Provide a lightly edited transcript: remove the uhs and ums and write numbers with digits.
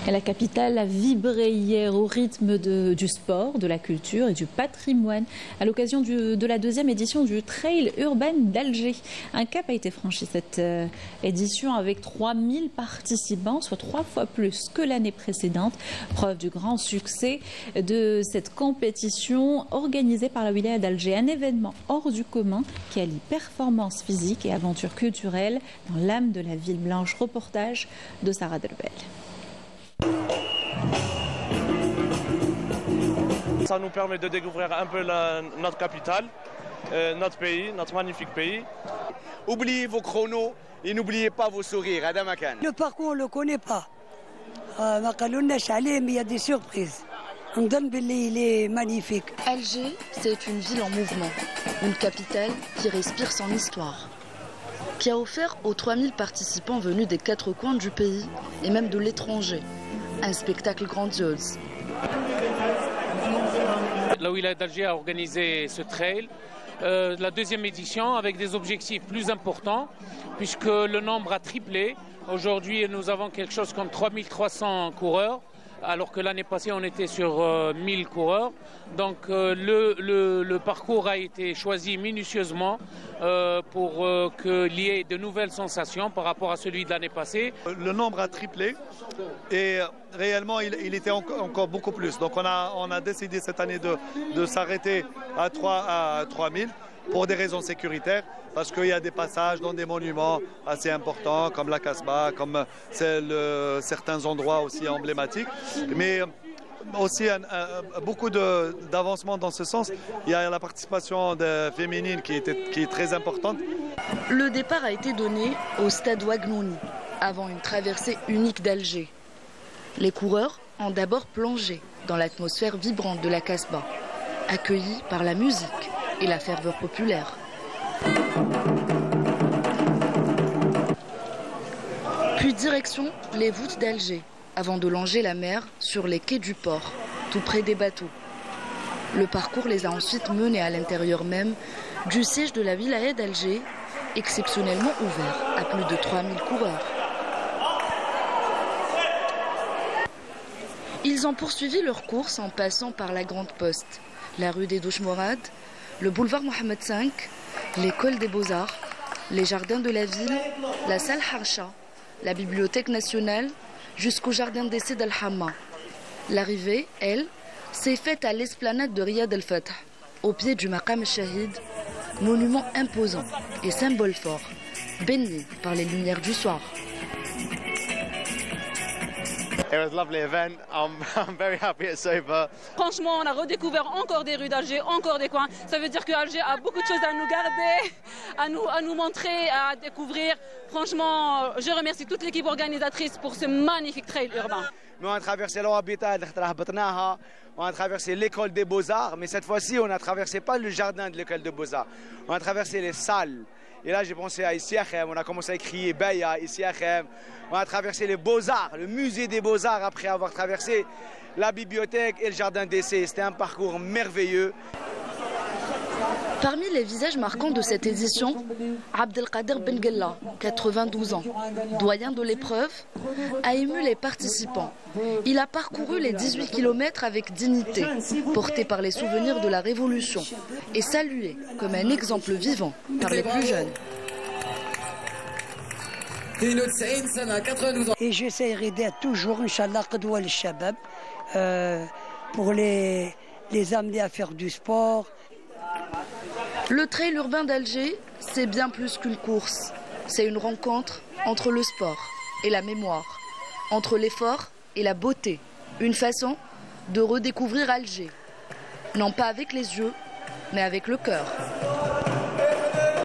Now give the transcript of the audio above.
Et la capitale a vibré hier au rythme du sport, de la culture et du patrimoine à l'occasion de la deuxième édition du Trail urbain d'Alger. Un cap a été franchi cette édition avec 3000 participants, soit 3 fois plus que l'année précédente. Preuve du grand succès de cette compétition organisée par la wilaya d'Alger. Un événement hors du commun qui allie performance physique et aventure culturelle dans l'âme de la ville blanche. Reportage de Sarah Delbel. Ça nous permet de découvrir un peu notre capitale, notre pays, notre magnifique pays. Oubliez vos chronos et n'oubliez pas vos sourires. Le parcours, on ne le connaît pas. Mais il y a des surprises. Il est magnifique. Alger, c'est une ville en mouvement, une capitale qui respire son histoire, qui a offert aux 3000 participants venus des 4 coins du pays et même de l'étranger un spectacle grandiose. La wilaya d'Alger a organisé ce trail, la deuxième édition, avec des objectifs plus importants, puisque le nombre a triplé. Aujourd'hui, nous avons quelque chose comme 3300 coureurs, alors que l'année passée, on était sur 1000 coureurs. Donc le parcours a été choisi minutieusement pour qu'il y ait de nouvelles sensations par rapport à celui de l'année passée. Le nombre a triplé et réellement, il était encore beaucoup plus. Donc on a décidé cette année de s'arrêter à 3000 pour des raisons sécuritaires, parce qu'il y a des passages dans des monuments assez importants, comme la Casbah, comme certains endroits aussi emblématiques. Mais aussi beaucoup d'avancement dans ce sens. Il y a la participation féminine qui est très importante. Le départ a été donné au stade Ouagnouni, avant une traversée unique d'Alger. Les coureurs ont d'abord plongé dans l'atmosphère vibrante de la Casbah, accueillis par la musique et la ferveur populaire. Puis direction les voûtes d'Alger, avant de longer la mer sur les quais du port, tout près des bateaux. Le parcours les a ensuite menés à l'intérieur même du siège de la wilaya d'Alger, exceptionnellement ouvert à plus de 3000 coureurs. Ils ont poursuivi leur course en passant par la Grande Poste, la rue des Douches Morad, le boulevard Mohamed V, l'école des Beaux-Arts, les jardins de la ville, la salle Harsha, la bibliothèque nationale, jusqu'au jardin d'essai d'Al-Hamma. L'arrivée, elle, s'est faite à l'esplanade de Riyad al-Fath, au pied du Maqam al-Shahid, monument imposant et symbole fort, baigné par les lumières du soir. It was a lovely event. I'm very happy it's over. Franchement, on a redécouvert encore des rues d'Alger, encore des coins. Ça veut dire que Alger a beaucoup de choses à nous garder, à nous montrer, à découvrir. Franchement, je remercie toute l'équipe organisatrice pour ce magnifique trail urbain. On a traversé l'Orbita, on a traversé l'école des Beaux-Arts, mais cette fois-ci, on n'a traversé pas le jardin de l'école des Beaux-Arts. On a traversé les salles. Et là, j'ai pensé à Issiachem, on a commencé à crier Baya, Issiachem. On a traversé les Beaux-Arts, le musée des Beaux-Arts, après avoir traversé la bibliothèque et le jardin d'essai. C'était un parcours merveilleux. Parmi les visages marquants de cette édition, Abdelkader Benguella, 92 ans, doyen de l'épreuve, a ému les participants. Il a parcouru les 18 km avec dignité, porté par les souvenirs de la Révolution et salué comme un exemple vivant par les plus jeunes. Et j'essaierai d'être toujours, Inch'Allah, Qadwa al-Shabab, pour les amener à faire du sport. Le trail urbain d'Alger, c'est bien plus qu'une course. C'est une rencontre entre le sport et la mémoire, entre l'effort et la beauté. Une façon de redécouvrir Alger. Non pas avec les yeux, mais avec le cœur.